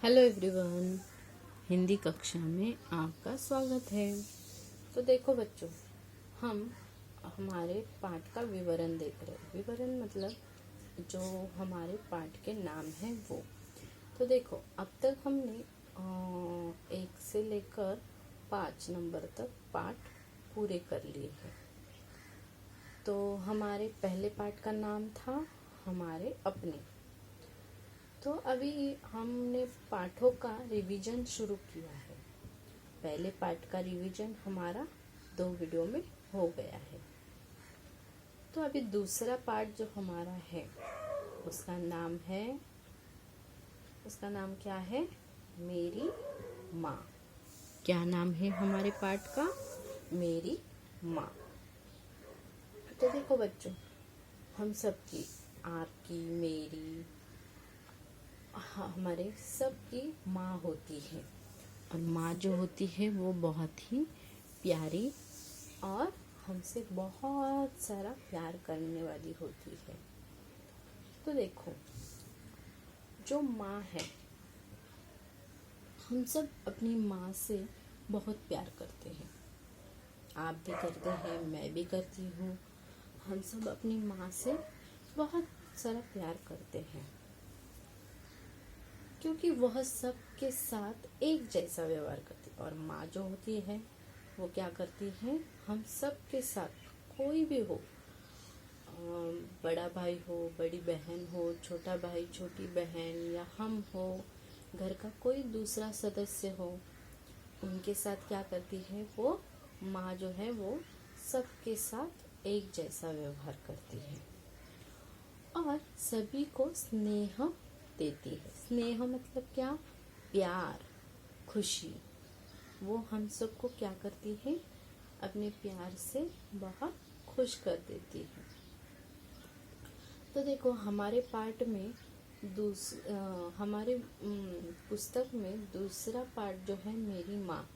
Hello everyone, Hindi कक्षा में आपका स्वागत है। तो देखो बच्चों, हम हमारे पाठ का विवरण देख रहे हैं। विवरण मतलब जो हमारे पाठ के नाम हैं वो। तो देखो, अब तक हमने 1 से लेकर 5 नंबर तक पाठ पूरे कर लिए हैं। तो हमारे पहले पाठ का नाम था हमारे अपने। तो अभी हमने पाठों का रिवीजन शुरू किया है। पहले पाठ का रिवीजन हमारा 2 वीडियो में हो गया है। तो अभी दूसरा पाठ जो हमारा है उसका नाम क्या है? मेरी माँ। क्या नाम है हमारे पाठ का? मेरी माँ। तो देखो बच्चों, हम सबकी, आपकी, मेरी, हमारे सबकी माँ होती है। और माँ जो होती है वो बहुत ही प्यारी और हमसे बहुत सारा प्यार करने वाली होती है। तो देखो, जो माँ है, हम सब अपनी माँ से बहुत प्यार करते हैं। आप भी करते हैं, मैं भी करती हूँ। हम सब अपनी माँ से बहुत सारा प्यार करते हैं, क्योंकि वह सबके साथ एक जैसा व्यवहार करती है। और माँ जो होती है वो क्या करती है? हम सबके साथ, कोई भी हो, बड़ा भाई हो, बड़ी बहन हो, छोटा भाई, छोटी बहन, या हम हो, घर का कोई दूसरा सदस्य हो, उनके साथ क्या करती है वो माँ जो है वो सबके साथ एक जैसा व्यवहार करती है और सभी को स्नेह देती है। स्नेह मतलब क्या? प्यार, खुशी। वो हम सबको क्या करती है? अपने प्यार से बहुत खुश कर देती है। तो देखो, हमारे पाठ में हमारे पुस्तक में दूसरा पाठ जो है मेरी माँ,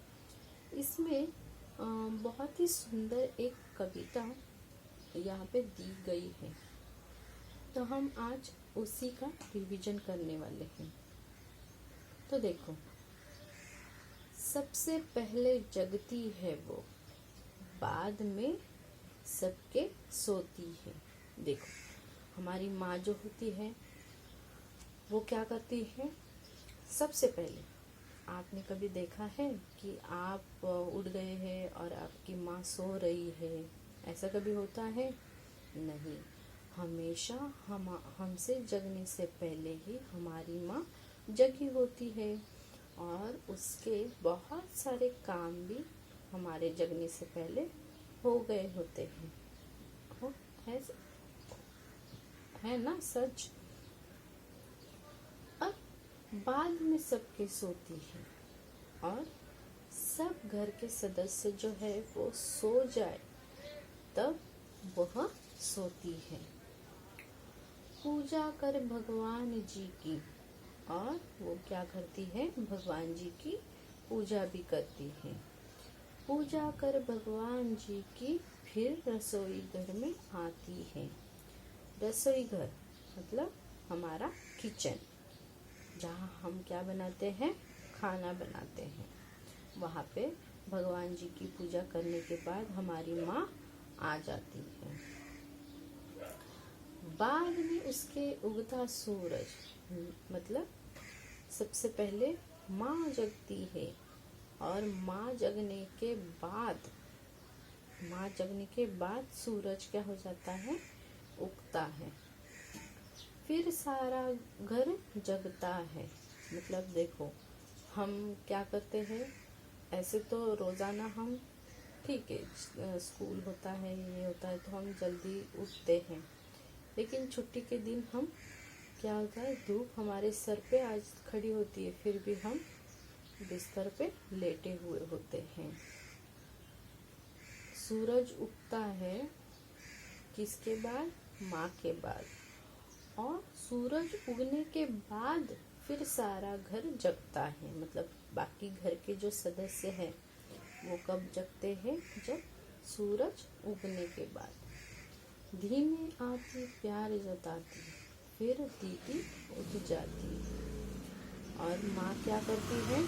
इसमें बहुत ही सुंदर एक कविता यहाँ पे दी गई है। तो हम आज उसी का रिवीजन करने वाले हैं। तो देखो, सबसे पहले जगती है वो, बाद में सबके सोती है। देखो, हमारी माँ जो होती है वो क्या करती है? सबसे पहले, आपने कभी देखा है कि आप उठ गए हैं और आपकी माँ सो रही है? ऐसा कभी होता है? नहीं। हमेशा हमसे जगने से पहले ही हमारी माँ जगी होती है और उसके बहुत सारे काम भी हमारे जगने से पहले हो गए होते हैं। है ना सच? अब बाद में सबके सोती है और सब घर के सदस्य जो है वो सो जाए तब वह सोती है। पूजा कर भगवान जी की, और वो क्या करती है? भगवान जी की पूजा भी करती है। पूजा कर भगवान जी की, फिर रसोई घर में आती है। रसोई घर मतलब हमारा किचन, जहाँ हम क्या बनाते हैं? खाना बनाते हैं। वहाँ पे भगवान जी की पूजा करने के बाद हमारी माँ आ जाती है। बाद में उसके उगता सूरज, मतलब सबसे पहले माँ जगती है और माँ जगने के बाद सूरज क्या हो जाता है? उगता है। फिर सारा घर जगता है। मतलब देखो, हम क्या करते हैं? ऐसे तो रोज़ाना हम, ठीक है, स्कूल होता है, ये होता है तो हम जल्दी उठते हैं, लेकिन छुट्टी के दिन हम क्या होता है? धूप हमारे सर पे आज खड़ी होती है, फिर भी हम बिस्तर पे लेटे हुए होते हैं। सूरज उगता है किसके बाद? माँ के बाद। और सूरज उगने के बाद फिर सारा घर जगता है। मतलब बाकी घर के जो सदस्य हैं वो कब जगते हैं? जब सूरज उगने के बाद। धीमे आती प्यार जताती, फिर दीदी उठ जाती। और माँ क्या करती है,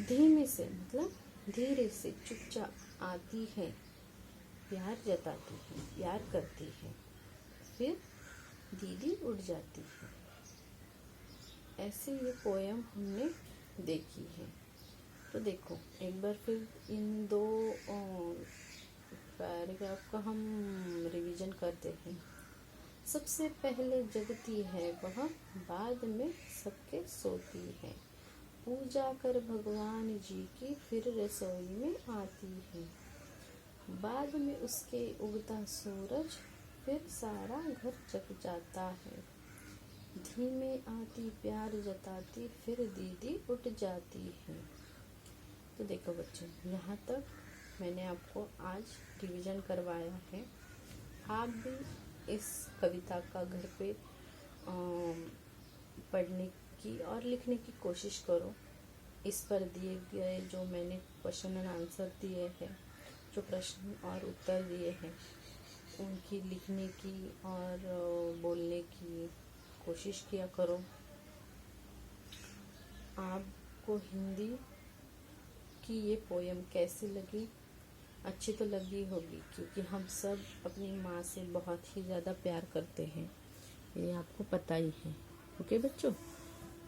धीमे से मतलब धीरे से चुपचाप आती है, प्यार जताती है, प्यार करती है, फिर दीदी उड़ जाती है। ऐसे ये पोयम हमने देखी है। तो देखो एक बार फिर इन दो पैराग्राफ का हम रिवीजन करते हैं। सबसे पहले जगती है वह, बाद में सबके सोती है। पूजा कर भगवान जी की, फिर रसोई में आती है। बाद में उसके उगता सूरज, फिर सारा घर जग जाता है। धीमे आती प्यार जताती, फिर दीदी उठ जाती है। तो देखो बच्चों, यहाँ तक मैंने आपको आज रिवीजन करवाया है। आप भी इस कविता का घर पे पढ़ने की और लिखने की कोशिश करो। इस पर दिए गए जो मैंने क्वेश्चन एंड आंसर दिए हैं, जो प्रश्न और उत्तर दिए हैं, उनकी लिखने की और बोलने की कोशिश किया करो। आपको हिंदी की ये पोयम कैसी लगी? अच्छी तो लगी होगी, क्योंकि हम सब अपनी माँ से बहुत ही ज़्यादा प्यार करते हैं, ये आपको पता ही है। ओके बच्चों,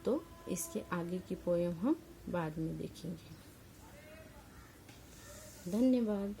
तो इसके आगे की पोयम हम बाद में देखेंगे। धन्यवाद।